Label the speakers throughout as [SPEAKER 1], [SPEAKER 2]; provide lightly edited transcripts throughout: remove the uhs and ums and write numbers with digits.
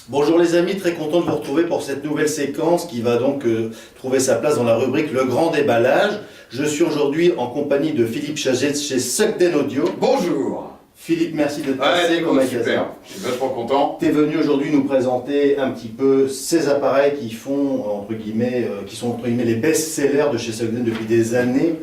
[SPEAKER 1] Bonjour les amis, très content de vous retrouver pour cette nouvelle séquence qui va donc trouver sa place dans la rubrique Le Grand Déballage. Je suis aujourd'hui en compagnie de Philippe Chaget chez Sugden Audio.
[SPEAKER 2] Bonjour.
[SPEAKER 1] Philippe, merci de te passer au magasin.
[SPEAKER 2] Super, je suis vachement content.
[SPEAKER 1] Tu es venu aujourd'hui nous présenter un petit peu ces appareils qui font, entre guillemets, qui sont entre guillemets les best-sellers de chez Sugden depuis des années,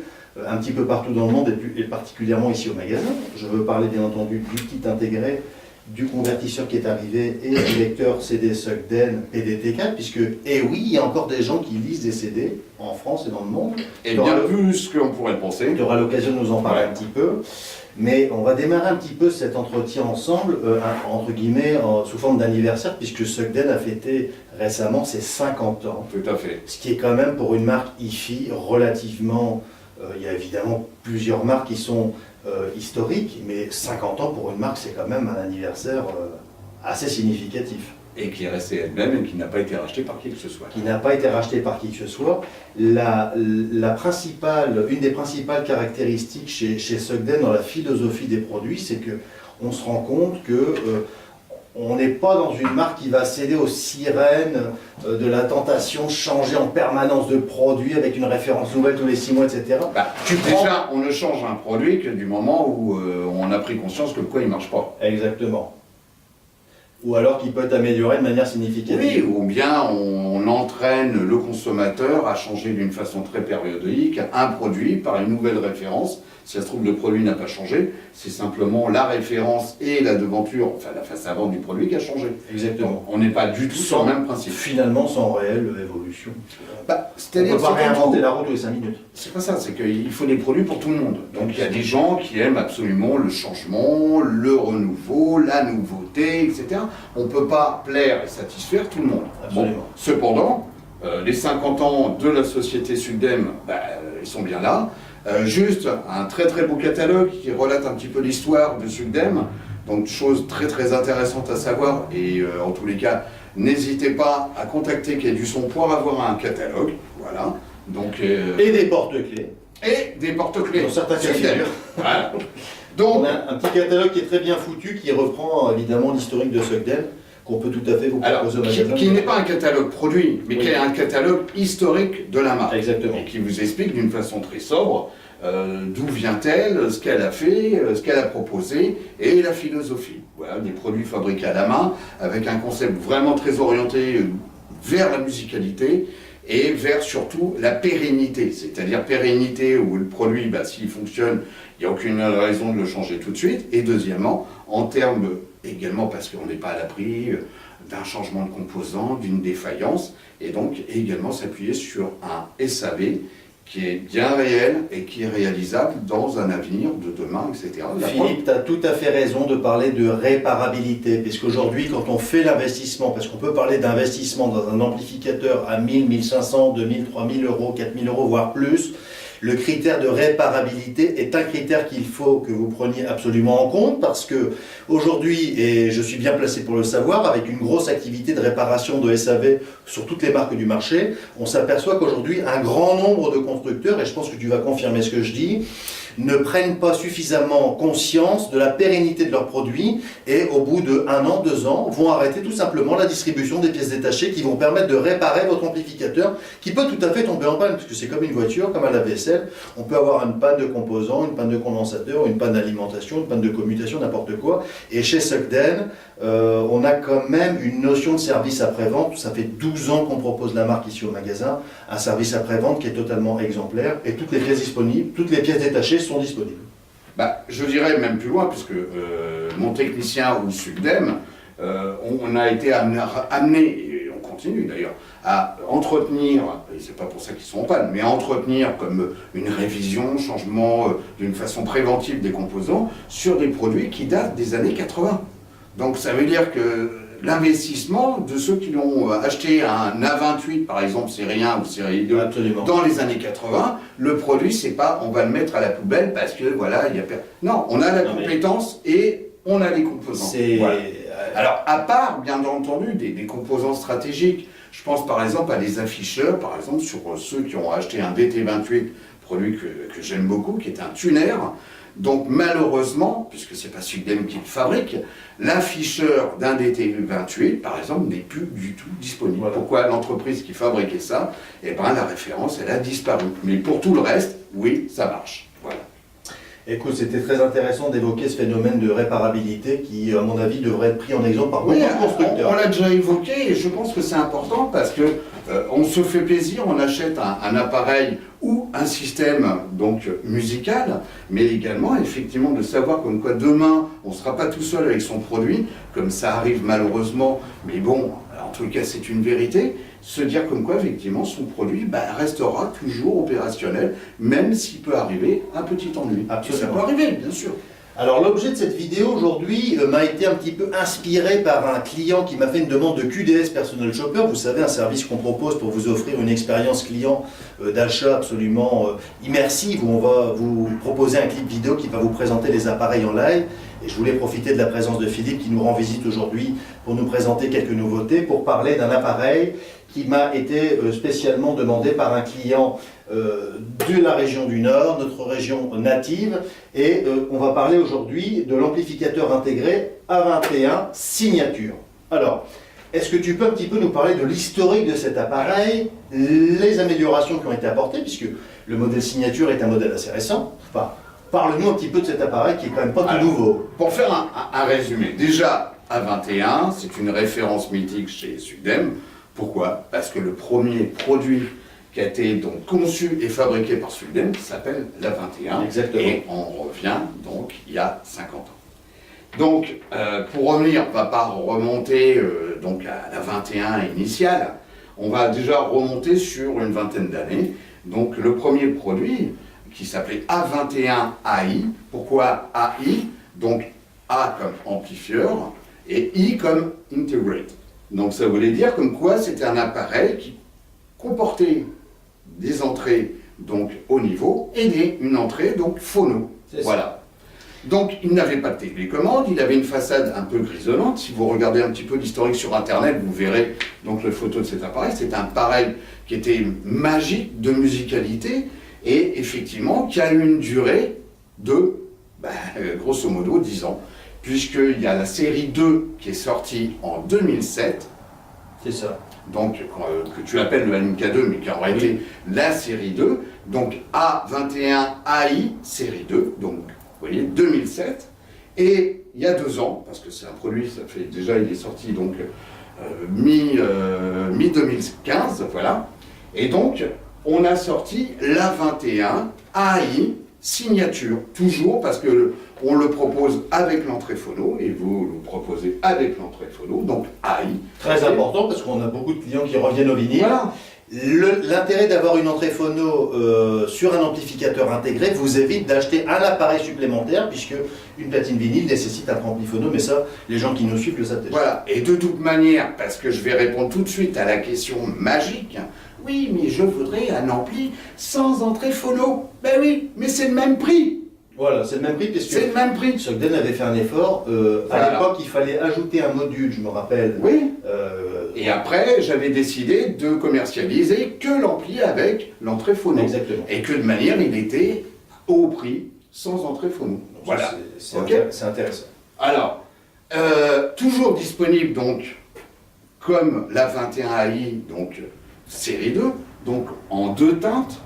[SPEAKER 1] un petit peu partout dans le monde et particulièrement ici au magasin. Je veux parler bien entendu du kit intégré, du convertisseur qui est arrivé et du lecteur CD Sugden PDT4, puisque, et oui, il y a encore des gens qui lisent des CD en France et dans le monde.
[SPEAKER 2] Et bien plus qu'on pourrait le penser.
[SPEAKER 1] Tu auras l'occasion de nous en parler un petit peu. Mais on va démarrer un petit peu cet entretien ensemble, entre guillemets, sous forme d'anniversaire, puisque Sugden a fêté récemment ses 50 ans.
[SPEAKER 2] Tout à fait.
[SPEAKER 1] Ce qui est quand même pour une marque hi-fi relativement... il y a évidemment plusieurs marques qui sont historiques, mais 50 ans pour une marque, c'est quand même un anniversaire assez significatif.
[SPEAKER 2] Et qui est restée elle-même et qui n'a pas été rachetée par qui que ce soit.
[SPEAKER 1] Qui n'a pas été racheté par qui que ce soit. Une des principales caractéristiques chez Sugden dans la philosophie des produits, c'est qu'on se rend compte que on n'est pas dans une marque qui va céder aux sirènes de la tentation de changer en permanence de produit avec une référence nouvelle tous les 6 mois, etc.
[SPEAKER 2] Déjà, on ne change un produit que du moment où on a pris conscience que quoi il ne marche pas.
[SPEAKER 1] Exactement. Ou alors qu'il peut être amélioré de manière significative.
[SPEAKER 2] Oui, ou bien on entraîne le consommateur à changer d'une façon très périodique un produit par une nouvelle référence. Si ça se trouve, le produit n'a pas changé, c'est simplement la référence et la devanture, enfin la face avant du produit qui a changé.
[SPEAKER 1] Exactement.
[SPEAKER 2] Donc, on n'est pas du tout sur le même principe.
[SPEAKER 1] Finalement, sans réelle évolution.
[SPEAKER 2] C'est-à-dire
[SPEAKER 1] on ne peut pas réinventer la roue tous les 5 minutes.
[SPEAKER 2] C'est pas ça, c'est qu'il faut des produits pour tout le monde. Donc il y a des gens qui aiment absolument le changement, le renouveau, la nouveauté, etc. On ne peut pas plaire et satisfaire tout le monde.
[SPEAKER 1] Absolument.
[SPEAKER 2] Bon, cependant, les 50 ans de la société Sugden, ils sont bien là. Juste un très très beau catalogue qui relate un petit peu l'histoire de Sugden. Donc chose très très intéressante à savoir. Et en tous les cas, n'hésitez pas à contacter Quai du Son pour avoir un catalogue. Voilà. Donc,
[SPEAKER 1] et des porte-clés.
[SPEAKER 2] Et des porte-clés.
[SPEAKER 1] Dans certains cas de figure.
[SPEAKER 2] Voilà. Donc,
[SPEAKER 1] on a un petit catalogue qui est très bien foutu, qui reprend évidemment l'historique de Sugden, qu'on peut tout à fait vous proposer au magasin.
[SPEAKER 2] Qui n'est pas un catalogue produit, mais
[SPEAKER 1] oui,
[SPEAKER 2] qui est un catalogue historique de la marque.
[SPEAKER 1] Exactement.
[SPEAKER 2] Et qui vous explique d'une façon très sobre d'où vient-elle, ce qu'elle a fait, ce qu'elle a proposé, et la philosophie. Voilà, des produits fabriqués à la main, avec un concept vraiment très orienté vers la musicalité, et vers surtout la pérennité, c'est-à-dire pérennité où le produit, s'il fonctionne, il n'y a aucune raison de le changer tout de suite, et deuxièmement, en termes également parce qu'on n'est pas à l'abri d'un changement de composant, d'une défaillance, et donc également s'appuyer sur un SAV qui est bien réel et qui est réalisable dans un avenir de demain, etc.
[SPEAKER 1] Philippe, tu as tout à fait raison de parler de réparabilité, puisqu'aujourd'hui, quand on fait l'investissement, parce qu'on peut parler d'investissement dans un amplificateur à 1000, 1500, 2000, 3000 euros, 4000 euros, voire plus, le critère de réparabilité est un critère qu'il faut que vous preniez absolument en compte parce que aujourd'hui, et je suis bien placé pour le savoir, avec une grosse activité de réparation de SAV sur toutes les marques du marché, on s'aperçoit qu'aujourd'hui, un grand nombre de constructeurs, et je pense que tu vas confirmer ce que je dis, ne prennent pas suffisamment conscience de la pérennité de leurs produits et au bout de 1 an, 2 ans, vont arrêter tout simplement la distribution des pièces détachées qui vont permettre de réparer votre amplificateur qui peut tout à fait tomber en panne parce que c'est comme une voiture, comme un lave-vaisselle. On peut avoir une panne de composants, une panne de condensateur, une panne d'alimentation, une panne de commutation, n'importe quoi. Et chez Sugden, on a quand même une notion de service après-vente. Ça fait 12 ans qu'on propose la marque ici au magasin, un service après-vente qui est totalement exemplaire et toutes les pièces disponibles, toutes les pièces détachées sont disponibles.
[SPEAKER 2] Je dirais même plus loin, puisque mon technicien ou Sugden, on a été amené, et on continue d'ailleurs, à entretenir, et c'est pas pour ça qu'ils sont en panne, mais à entretenir comme une révision, changement d'une façon préventive des composants sur des produits qui datent des années 80. Donc ça veut dire que l'investissement de ceux qui l'ont acheté un A28 par exemple série 1 ou série 2 dans les années 80, le produit c'est pas on va le mettre à la poubelle parce que voilà il y a non, on a la compétence et on a les composants. Voilà. Alors à part bien entendu des composants stratégiques, je pense par exemple à des afficheurs, par exemple sur ceux qui ont acheté un DT28 produit que j'aime beaucoup, qui est un tuner. Donc malheureusement, puisque c'est pas Sugdem qui le fabrique, l'afficheur d'un DT28, par exemple, n'est plus du tout disponible. Voilà. Pourquoi? L'entreprise qui fabriquait ça, eh ben, la référence, elle a disparu. Mais pour tout le reste, oui, ça marche. Voilà.
[SPEAKER 1] Écoute, c'était très intéressant d'évoquer ce phénomène de réparabilité qui, à mon avis, devrait être pris en exemple par beaucoup de constructeurs.
[SPEAKER 2] On l'a déjà évoqué et je pense que c'est important parce que on se fait plaisir, on achète un appareil ou un système donc musical, mais également effectivement de savoir comme quoi demain on ne sera pas tout seul avec son produit, comme ça arrive malheureusement, mais bon, en tout cas c'est une vérité, se dire comme quoi effectivement son produit restera toujours opérationnel, même s'il peut arriver un petit ennui.
[SPEAKER 1] Absolument.
[SPEAKER 2] Ça peut arriver, bien sûr.
[SPEAKER 1] Alors l'objet de cette vidéo aujourd'hui m'a été un petit peu inspiré par un client qui m'a fait une demande de QDS Personal Shopper. Vous savez, un service qu'on propose pour vous offrir une expérience client d'achat absolument immersive, où on va vous proposer un clip vidéo qui va vous présenter les appareils en live. Et je voulais profiter de la présence de Philippe qui nous rend visite aujourd'hui pour nous présenter quelques nouveautés, pour parler d'un appareil qui m'a été spécialement demandé par un client de la région du Nord, notre région native, et on va parler aujourd'hui de l'amplificateur intégré A21 Signature. Alors, est-ce que tu peux un petit peu nous parler de l'historique de cet appareil, les améliorations qui ont été apportées, puisque le modèle Signature est un modèle assez récent. Enfin, parle-nous un petit peu de cet appareil qui est quand même pas tout nouveau.
[SPEAKER 2] Pour faire un résumé, déjà A21, c'est une référence mythique chez Sugdem. Pourquoi? Parce que le premier produit qui a été donc conçu et fabriqué par Sugdem s'appelle l'A21.
[SPEAKER 1] Exactement.
[SPEAKER 2] Et on revient donc il y a 50 ans. Donc pour revenir, on ne va pas remonter donc à la 21 initiale, on va déjà remonter sur une vingtaine d'années. Donc le premier produit qui s'appelait A21 AI. Pourquoi AI? Donc A comme amplifieur et I comme integrate. Donc ça voulait dire comme quoi c'était un appareil qui comportait des entrées donc au niveau et une entrée donc phono. Voilà. Donc il n'avait pas de télécommande, il avait une façade un peu grisonnante. Si vous regardez un petit peu l'historique sur internet, vous verrez donc les photos de cet appareil. C'est un appareil qui était magique de musicalité et effectivement qui a eu une durée de grosso modo 10 ans. Puisqu'il y a la série 2 qui est sortie en 2007.
[SPEAKER 1] C'est ça.
[SPEAKER 2] Donc, que tu appelles le MK2, mais qui aurait été la série 2. Donc, A21 AI, série 2. Donc, vous voyez, 2007. Et il y a 2 ans, parce que c'est un produit, ça fait déjà, il est sorti donc mi-2015, voilà. Et donc, on a sorti l'A21 AI Signature, toujours parce que on le propose avec l'entrée phono et vous le proposez avec l'entrée phono, donc AI.
[SPEAKER 1] Très important parce qu'on a beaucoup de clients qui reviennent au vinyle.
[SPEAKER 2] Voilà.
[SPEAKER 1] L'intérêt d'avoir une entrée phono sur un amplificateur intégré vous évite d'acheter un appareil supplémentaire puisque une platine vinyle nécessite un ampli phono, mais ça, les gens qui nous suivent le savent déjà.
[SPEAKER 2] Voilà, et de toute manière, parce que je vais répondre tout de suite à la question magique, oui, mais je voudrais un ampli sans entrée phono. Ben oui, mais c'est le même prix.
[SPEAKER 1] Voilà, c'est le même prix puisque
[SPEAKER 2] c'est le même prix.
[SPEAKER 1] Sugdem avait fait un effort. À l'époque, il fallait ajouter un module, je me rappelle.
[SPEAKER 2] Oui. Et après, j'avais décidé de commercialiser que l'ampli avec l'entrée phono.
[SPEAKER 1] Exactement.
[SPEAKER 2] Et que de manière, il était au prix sans entrée phono.
[SPEAKER 1] Voilà. C'est intéressant.
[SPEAKER 2] Alors, toujours disponible donc comme la 21 AI, donc série 2, donc en 2 teintes.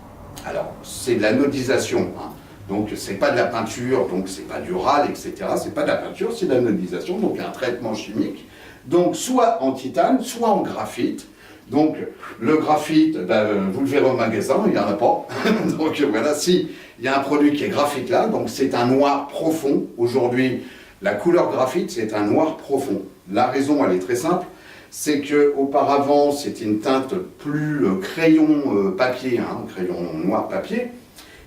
[SPEAKER 2] Alors, c'est de la nodisation, hein. Donc c'est pas de la peinture, donc c'est pas du RAL, etc. C'est pas de la peinture, c'est de la nodisation, donc un traitement chimique. Donc soit en titane, soit en graphite. Donc le graphite, vous le verrez au magasin, il n'y en a pas. Donc voilà, si il y a un produit qui est graphite là, donc c'est un noir profond. Aujourd'hui, la couleur graphite, c'est un noir profond. La raison, elle est très simple, c'est que auparavant c'était une teinte plus crayon papier, hein, crayon noir papier.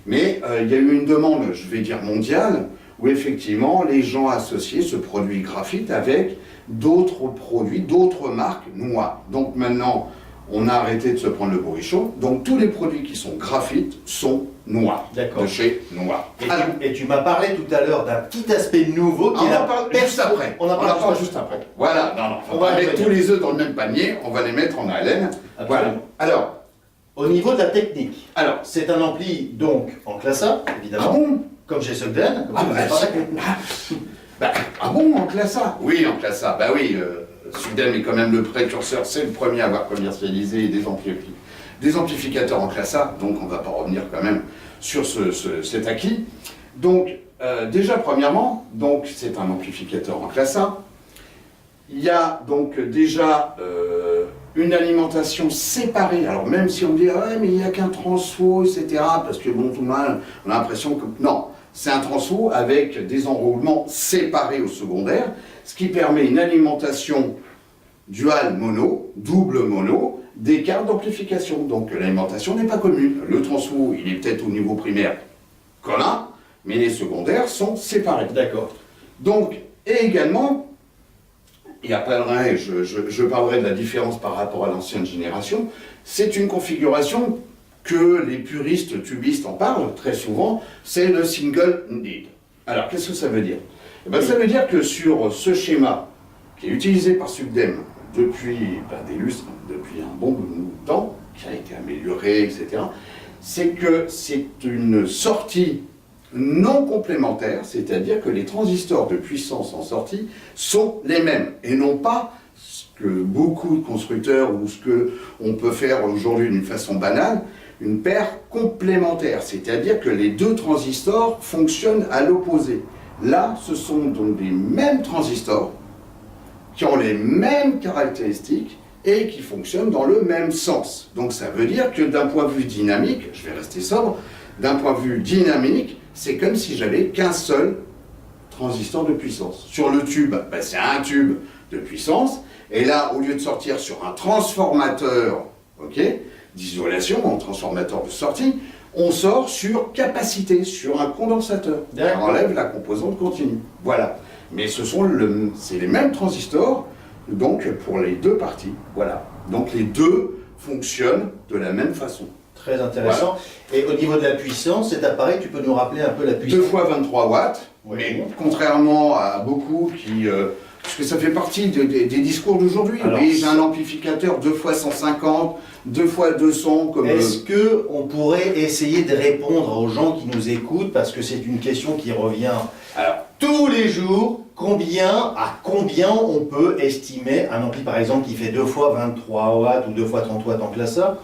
[SPEAKER 2] Mais il y a eu une demande, je vais dire mondiale, où effectivement les gens associaient ce produit graphite avec d'autres produits, d'autres marques noires. Donc maintenant, on a arrêté de se prendre le bourrichon. Donc tous les produits qui sont graphite sont noirs, de chez Noir.
[SPEAKER 1] Et tu m'as parlé tout à l'heure d'un petit aspect nouveau qui
[SPEAKER 2] est là. Juste après. On en parle juste après. Voilà, non, on va mettre tous les œufs dans le même panier, on va les mettre en haleine. Voilà. Alors,
[SPEAKER 1] Au niveau de la technique,
[SPEAKER 2] Alors,
[SPEAKER 1] c'est un ampli donc en classe A,
[SPEAKER 2] ah
[SPEAKER 1] évidemment,
[SPEAKER 2] bon?
[SPEAKER 1] comme chez Sugden. Comme
[SPEAKER 2] Ah,
[SPEAKER 1] vous
[SPEAKER 2] bah,
[SPEAKER 1] avez parlé.
[SPEAKER 2] ah bon, en classe A? Oui, en classe A. Bah oui, Sugden est quand même le précurseur, c'est le premier à avoir commercialisé des amplificateurs en classe A, donc on ne va pas revenir quand même sur cet acquis. Donc, déjà, premièrement, donc c'est un amplificateur en classe A. Il y a donc déjà une alimentation séparée. Alors même si on dit ah ouais, mais il n'y a qu'un transfo, etc. Parce que bon, tout le monde on a l'impression que non, c'est un transfo avec des enroulements séparés au secondaire, ce qui permet une alimentation dual mono, double mono, des cartes d'amplification. Donc l'alimentation n'est pas commune. Le transfo, il est peut-être au niveau primaire commun, mais les secondaires sont séparés.
[SPEAKER 1] D'accord.
[SPEAKER 2] Donc, et également, et après je parlerai de la différence par rapport à l'ancienne génération, c'est une configuration que les puristes tubistes en parlent très souvent, c'est le single need. Alors, qu'est-ce que ça veut dire? Eh bien, ça veut dire que sur ce schéma, qui est utilisé par Sugden depuis des lustres, depuis un bon bout de temps, qui a été amélioré, etc., c'est que c'est une sortie non complémentaire, c'est-à-dire que les transistors de puissance en sortie sont les mêmes, et non pas ce que beaucoup de constructeurs, ou ce qu'on peut faire aujourd'hui d'une façon banale, une paire complémentaire, c'est-à-dire que les deux transistors fonctionnent à l'opposé. Là, ce sont donc les mêmes transistors, qui ont les mêmes caractéristiques, et qui fonctionnent dans le même sens. Donc ça veut dire que d'un point de vue dynamique, je vais rester sobre, d'un point de vue dynamique, c'est comme si j'avais qu'un seul transistor de puissance. Sur le tube, c'est un tube de puissance, et là, au lieu de sortir sur un transformateur d'isolation, un transformateur de sortie, on sort sur capacité, sur un condensateur. On enlève la composante continue. Voilà. Mais c'est les mêmes transistors, donc pour les deux parties. Voilà. Donc les deux fonctionnent de la même façon.
[SPEAKER 1] Très intéressant. Voilà. Et au niveau de la puissance, cet appareil, tu peux nous rappeler un peu la puissance?
[SPEAKER 2] 2 fois 23 watts,
[SPEAKER 1] oui.
[SPEAKER 2] Mais contrairement à beaucoup qui... parce que ça fait partie des discours d'aujourd'hui. Oui, j'ai un amplificateur 2 fois 150, 2 fois 200...
[SPEAKER 1] Est-ce qu'on pourrait essayer de répondre aux gens qui nous écoutent, parce que c'est une question qui revient tous les jours, à combien on peut estimer un ampli, par exemple, qui fait 2 fois 23 watts ou 2 fois 30 watts en classe A,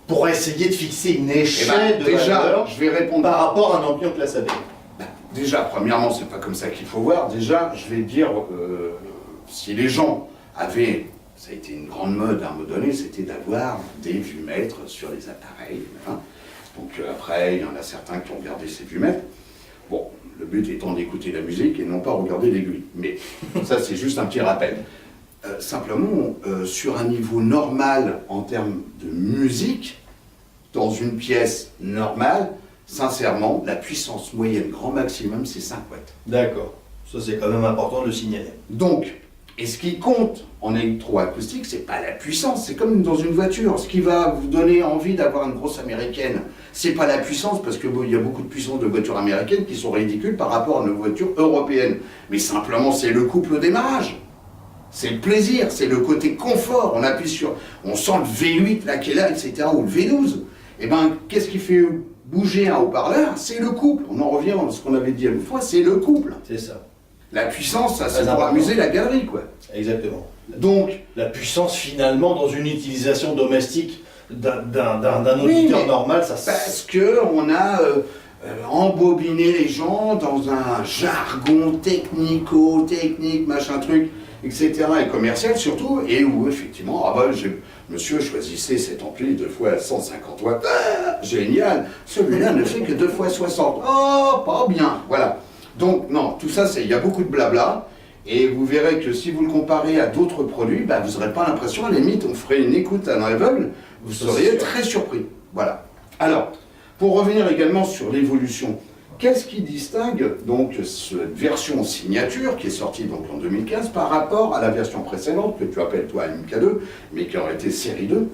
[SPEAKER 1] pour essayer de fixer une échelle de valeur
[SPEAKER 2] je vais répondre
[SPEAKER 1] par rapport à un ampli en classe AB.
[SPEAKER 2] Déjà, premièrement, c'est pas comme ça qu'il faut voir. Déjà, je vais dire, si les gens avaient, ça a été une grande mode à un moment donné, c'était d'avoir des vumètres sur les appareils. Donc après, il y en a certains qui ont gardé ces vumètres. Bon, le but étant d'écouter la musique et non pas regarder l'aiguille. Mais ça, c'est juste un petit rappel. Simplement, sur un niveau normal en termes de musique, dans une pièce normale, sincèrement, la puissance moyenne grand maximum, c'est 5 watts.
[SPEAKER 1] D'accord. Ça, c'est quand même important de le signaler.
[SPEAKER 2] Donc, et ce qui compte en électroacoustique, c'est pas la puissance, c'est comme dans une voiture. Ce qui va vous donner envie d'avoir une grosse américaine, c'est pas la puissance, parce que il y a beaucoup de puissance de voitures américaines qui sont ridicules par rapport à nos voitures européennes. Mais simplement, c'est le couple au démarrage. C'est le plaisir, c'est le côté confort. On appuie sur, on sent le V8 là qui est là, etc., ou le V12. Et ben, qu'est-ce qui fait bouger un haut-parleur? C'est le couple. On en revient à ce qu'on avait dit à une fois, c'est le couple.
[SPEAKER 1] C'est ça.
[SPEAKER 2] La puissance, ça c'est pour amuser la galerie, quoi.
[SPEAKER 1] Exactement.
[SPEAKER 2] Donc,
[SPEAKER 1] la puissance, finalement, dans une utilisation domestique d'un auditeur normal, ça...
[SPEAKER 2] Parce qu'on a embobiné les gens dans un jargon technique, machin truc, etc., et commercial surtout, et où effectivement, monsieur, choisissez cet ampli 2 fois 150 watts, génial, celui-là ne fait que 2 fois 60, oh, pas bien, voilà. Donc, non, tout ça, il y a beaucoup de blabla, et vous verrez que si vous le comparez à d'autres produits, vous n'aurez pas l'impression, à la limite, on ferait une écoute à l'aveugle, vous seriez très surpris. Voilà. Alors, pour revenir également sur l'évolution, qu'est-ce qui distingue donc cette version signature, qui est sortie donc en 2015, par rapport à la version précédente, que tu appelles toi MK2, mais qui aurait été série 2?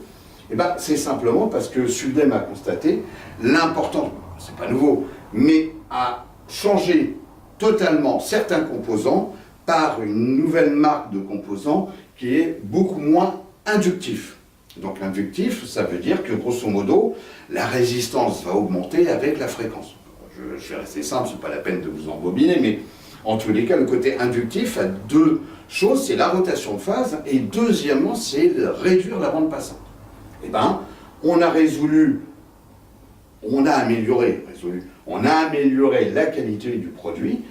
[SPEAKER 2] Eh bien, c'est simplement parce que Sugden a constaté l'importance, c'est pas nouveau, mais a changé totalement certains composants par une nouvelle marque de composants qui est beaucoup moins inductif. Donc l'inductif, ça veut dire que grosso modo, la résistance va augmenter avec la fréquence. Je vais rester simple, c'est pas la peine de vous embobiner, mais en tous les cas, le côté inductif a deux choses, c'est la rotation de phase, et deuxièmement, c'est réduire la bande passante. Eh bien, on a amélioré la qualité du produit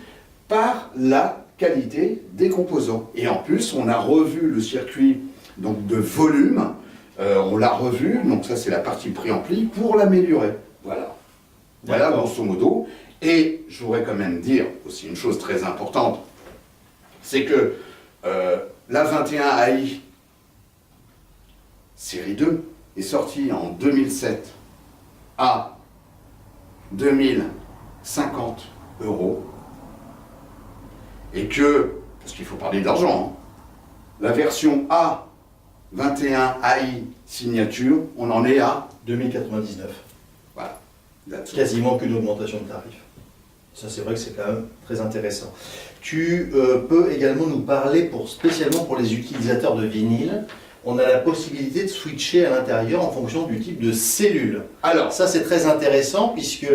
[SPEAKER 2] par la qualité des composants. Et en plus, on a revu le circuit donc, de volume, on l'a revu, donc ça c'est la partie préampli, pour l'améliorer. Voilà. Voilà, grosso modo. Et je voudrais quand même dire aussi une chose très importante, c'est que la 21 AI série 2 est sortie en 2007 à 2050 €, et que, parce qu'il faut parler d'argent, la version A21 AI signature, on en est à
[SPEAKER 1] 2099.
[SPEAKER 2] Voilà.
[SPEAKER 1] Quasiment qu'une augmentation de tarif. Ça, c'est vrai que c'est quand même très intéressant. Tu peux également nous parler, spécialement pour les utilisateurs de vinyle, on a la possibilité de switcher à l'intérieur en fonction du type de cellule. Alors, ça, c'est très intéressant puisque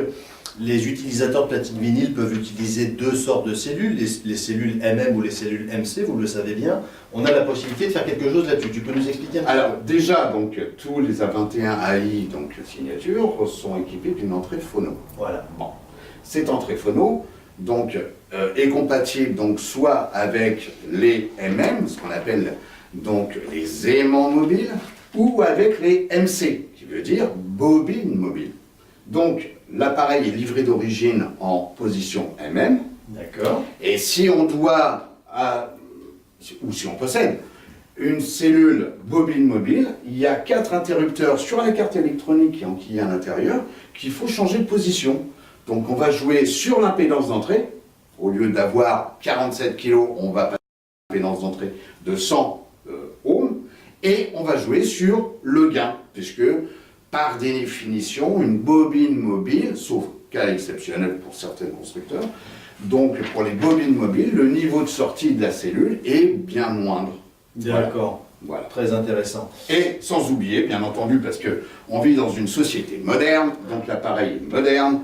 [SPEAKER 1] les utilisateurs de platine vinyle peuvent utiliser deux sortes de cellules, les cellules MM ou les cellules MC, vous le savez bien. On a la possibilité de faire quelque chose là-dessus. Tu peux nous expliquer un petit peu ?
[SPEAKER 2] Alors, déjà, donc, tous les A21 AI, donc signature, sont équipés d'une entrée phono.
[SPEAKER 1] Voilà.
[SPEAKER 2] Bon. Cette entrée phono, donc, est compatible donc, soit avec les MM, ce qu'on appelle donc, les aimants mobiles, ou avec les MC, qui veut dire bobine mobile. Donc, l'appareil est livré d'origine en position MM.
[SPEAKER 1] D'accord.
[SPEAKER 2] Et si on doit, ou si on possède, une cellule bobine mobile, il y a 4 interrupteurs sur la carte électronique qui est à l'intérieur, qu'il faut changer de position. Donc on va jouer sur l'impédance d'entrée. Au lieu d'avoir 47 kg, on va passer à l'impédance d'entrée de 100 ohms. Et on va jouer sur le gain, puisque par définition, une bobine mobile, sauf cas exceptionnel pour certains constructeurs, donc pour les bobines mobiles, le niveau de sortie de la cellule est bien moindre.
[SPEAKER 1] D'accord. Voilà. Très intéressant.
[SPEAKER 2] Et sans oublier, bien entendu, parce qu'on vit dans une société moderne, donc l'appareil est moderne,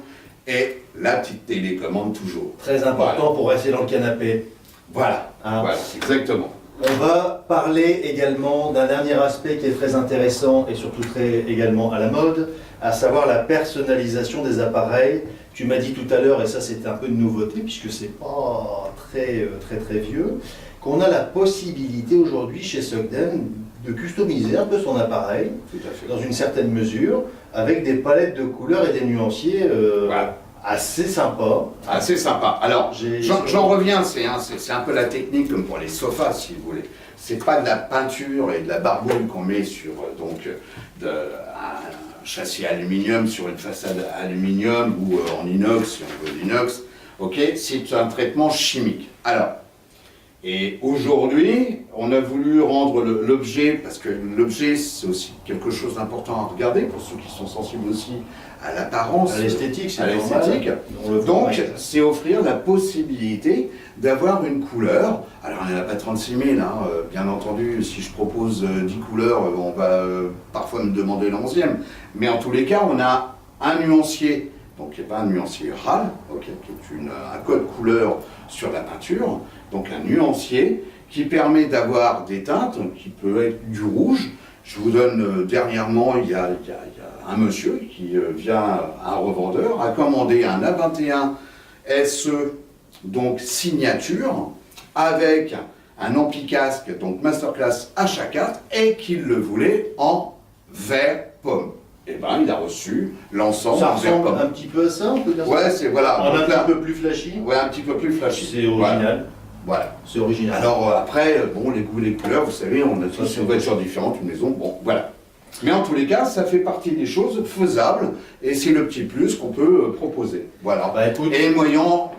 [SPEAKER 2] et la petite télécommande toujours.
[SPEAKER 1] Très important pour rester dans le canapé.
[SPEAKER 2] Voilà, voilà, exactement.
[SPEAKER 1] On va parler également d'un dernier aspect qui est très intéressant et surtout très également à la mode, à savoir la personnalisation des appareils. Tu m'as dit tout à l'heure, et ça c'était un peu une nouveauté puisque c'est pas très vieux, qu'on a la possibilité aujourd'hui chez Sogden de customiser un peu son appareil, dans une certaine mesure, avec des palettes de couleurs et des nuanciers
[SPEAKER 2] voilà.
[SPEAKER 1] assez sympas.
[SPEAKER 2] Assez sympa. Alors, j'en reviens, c'est un peu la technique comme pour les sofas, si vous voulez. C'est pas de la peinture et de la barbouille qu'on met sur un châssis aluminium sur une façade aluminium ou en inox, si on veut l'inox. Ok, c'est un traitement chimique. Alors, et aujourd'hui, on a voulu rendre l'objet, parce que l'objet c'est aussi quelque chose d'important à regarder pour ceux qui sont sensibles aussi à l'apparence,
[SPEAKER 1] à l'esthétique, c'est
[SPEAKER 2] l'esthétique. Donc, c'est offrir la possibilité d'avoir une couleur. Alors, il n'y en a pas 36 000, hein, bien entendu. Si je propose 10 couleurs, on va parfois me demander la 11e. Mais en tous les cas, on a un nuancier, donc qui n'est pas un nuancier RAL, okay, qui est un code couleur sur la peinture. Donc, un nuancier qui permet d'avoir des teintes, qui peut être du rouge. Je vous donne, dernièrement, il y a un monsieur qui vient, un revendeur, a commandé un A21 SE, donc signature, avec un ampli-casque, donc Masterclass HA4, et qu'il le voulait en vert pomme. Et bien, il a reçu l'ensemble
[SPEAKER 1] en
[SPEAKER 2] vert pomme.
[SPEAKER 1] Un petit peu à ça, on peut dire ça.
[SPEAKER 2] Ouais, c'est voilà.
[SPEAKER 1] Un petit peu plus flashy.
[SPEAKER 2] Ouais, un petit peu plus flashy.
[SPEAKER 1] C'est original.
[SPEAKER 2] Voilà.
[SPEAKER 1] C'est original.
[SPEAKER 2] Alors après, bon, les goûts, les couleurs, vous savez, on a tous une voiture différente, une maison, bon, voilà. Mais en tous les cas, ça fait partie des choses faisables, et c'est le petit plus qu'on peut proposer. Voilà.
[SPEAKER 1] Bah, écoute,
[SPEAKER 2] et moyennant,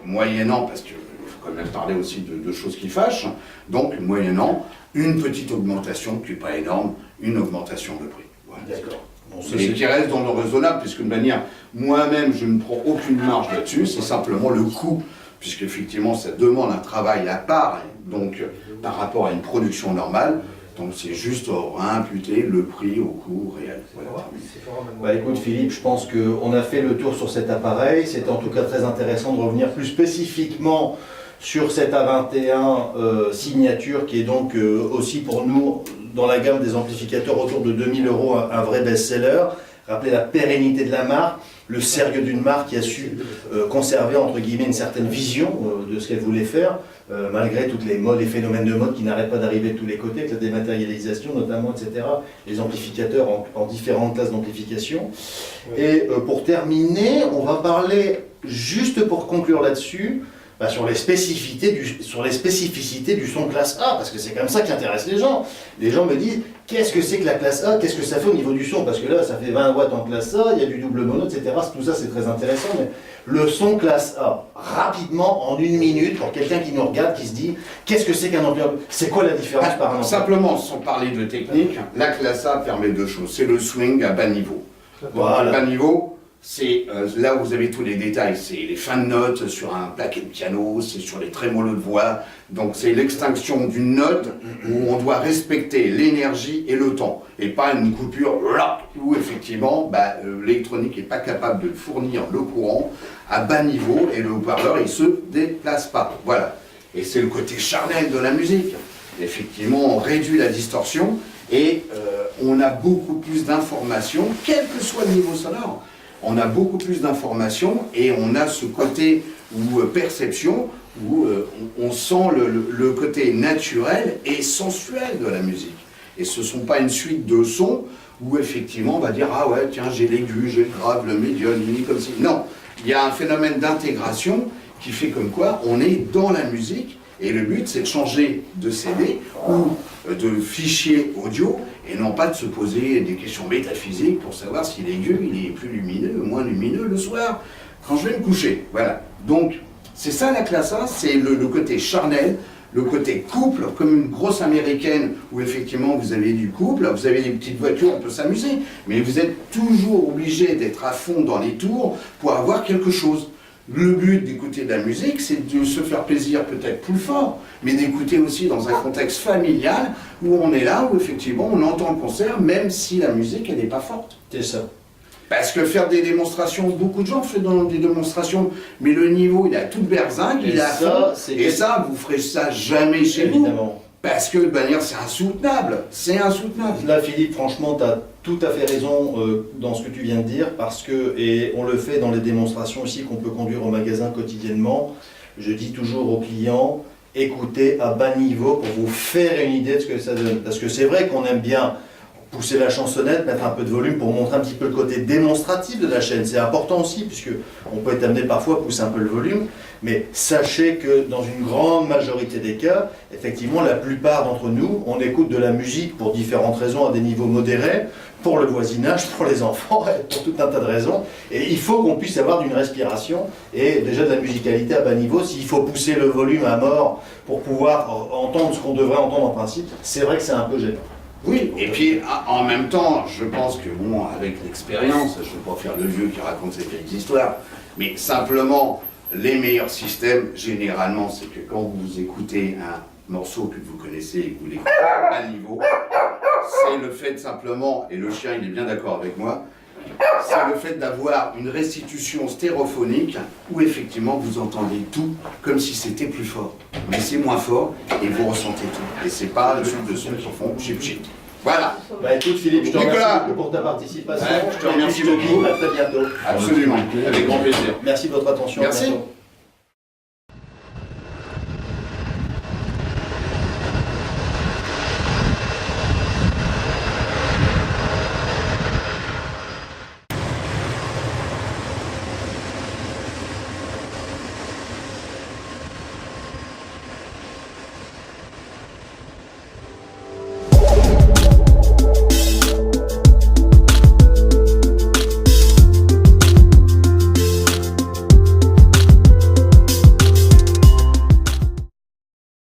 [SPEAKER 2] parce qu'il faut quand même parler aussi de choses qui fâchent, donc moyennant une petite augmentation qui n'est pas énorme, une augmentation de prix. Voilà.
[SPEAKER 1] D'accord. Bon,
[SPEAKER 2] et qui reste dans le raisonnable, puisque de manière, moi-même, je ne prends aucune marge là-dessus, c'est simplement le coût, puisqu'effectivement, ça demande un travail à part, donc par rapport à une production normale, Donc c'est juste imputer le prix au coût réel. Voilà.
[SPEAKER 1] Bah écoute Philippe, je pense qu'on a fait le tour sur cet appareil. C'était en tout cas très intéressant de revenir plus spécifiquement sur cet A21 signature qui est donc aussi pour nous dans la gamme des amplificateurs autour de 2000 € un vrai best-seller. Rappeler la pérennité de la marque, le sérieux d'une marque qui a su conserver entre guillemets une certaine vision de ce qu'elle voulait faire, malgré toutes les modes et phénomènes de mode qui n'arrêtent pas d'arriver de tous les côtés, avec la dématérialisation notamment, etc. Les amplificateurs en différentes classes d'amplification. Et pour terminer, on va parler, juste pour conclure là-dessus, sur les spécificités du son classe A, parce que c'est comme ça qui intéresse les gens. Les gens me disent, qu'est-ce que c'est que la classe A, qu'est-ce que ça fait au niveau du son? Parce que là, ça fait 20 watts en classe A, il y a du double mono, etc. Tout ça, c'est très intéressant, mais le son classe A, rapidement, en 1 minute, pour quelqu'un qui nous regarde, qui se dit, qu'est-ce que c'est qu'un amplificateur? C'est quoi la différence par un amplificateur?
[SPEAKER 2] Simplement, sans parler de technique, la classe A permet 2 choses. C'est le swing à bas niveau.
[SPEAKER 1] Voilà.
[SPEAKER 2] À bas niveau, c'est là où vous avez tous les détails, c'est les fins de notes sur un plaquet de piano, c'est sur les trémolos de voix, donc c'est l'extinction d'une note où on doit respecter l'énergie et le temps, et pas une coupure là, où effectivement l'électronique n'est pas capable de fournir le courant à bas niveau et le haut-parleur il se déplace pas. Voilà, et c'est le côté charnel de la musique. Effectivement, on réduit la distorsion et on a beaucoup plus d'informations, quel que soit le niveau sonore. On a beaucoup plus d'informations et on a ce côté où perception, où on sent le côté naturel et sensuel de la musique. Et ce ne sont pas une suite de sons où effectivement on va dire « Ah ouais, tiens, j'ai l'aigu, j'ai le grave, le médium, il est comme ci ». Non, il y a un phénomène d'intégration qui fait comme quoi on est dans la musique et le but c'est de changer de CD ou de fichier audio et non pas de se poser des questions métaphysiques pour savoir si l'aigu il est plus lumineux ou moins lumineux le soir quand je vais me coucher. Voilà. Donc c'est ça la classe A, c'est le côté charnel, le côté couple, comme une grosse américaine où effectivement vous avez du couple, vous avez des petites voitures, on peut s'amuser, mais vous êtes toujours obligé d'être à fond dans les tours pour avoir quelque chose. Le but d'écouter de la musique, c'est de se faire plaisir peut-être plus fort, mais d'écouter aussi dans un contexte familial où on est là, où effectivement on entend le concert, même si la musique elle n'est pas forte.
[SPEAKER 1] C'est ça.
[SPEAKER 2] Parce que faire des démonstrations, beaucoup de gens font des démonstrations, mais le niveau il est à toute berzingue, il est à fond, et ça, vous ferez ça jamais chez vous. Parce que de manière, c'est insoutenable, c'est insoutenable.
[SPEAKER 1] Là, Philippe, franchement, tu as tout à fait raison dans ce que tu viens de dire, parce que, et on le fait dans les démonstrations aussi qu'on peut conduire au magasin quotidiennement, je dis toujours aux clients, écoutez à bas niveau pour vous faire une idée de ce que ça donne. Parce que c'est vrai qu'on aime bien pousser la chansonnette, mettre un peu de volume pour montrer un petit peu le côté démonstratif de la chaîne. C'est important aussi, puisque on peut être amené parfois à pousser un peu le volume, mais sachez que dans une grande majorité des cas, effectivement, la plupart d'entre nous, on écoute de la musique pour différentes raisons à des niveaux modérés, pour le voisinage, pour les enfants, pour tout un tas de raisons. Et il faut qu'on puisse avoir d'une respiration et déjà de la musicalité à bas niveau. S'il faut pousser le volume à mort pour pouvoir entendre ce qu'on devrait entendre en principe, c'est vrai que c'est un peu gênant.
[SPEAKER 2] Oui, et puis en même temps, je pense que, bon, avec l'expérience, je ne vais pas faire le vieux qui raconte ses vieilles histoires, mais simplement, les meilleurs systèmes, généralement, c'est que quand vous écoutez un morceau que vous connaissez et que vous l'écoutez à niveau, c'est le fait simplement, et le chien il est bien d'accord avec moi, c'est le fait d'avoir une restitution stéréophonique où effectivement vous entendez tout comme si c'était plus fort. Mais c'est moins fort et vous ressentez tout. Et c'est pas le type de son qui font chip chip. Voilà.
[SPEAKER 1] Bah écoute Philippe, je te
[SPEAKER 2] Nicolas,
[SPEAKER 1] remercie beaucoup pour ta participation.
[SPEAKER 2] Ouais, je te remercie beaucoup.
[SPEAKER 1] À très bientôt.
[SPEAKER 2] Absolument, avec grand plaisir.
[SPEAKER 1] Merci de votre attention.
[SPEAKER 2] Merci.
[SPEAKER 1] À bientôt.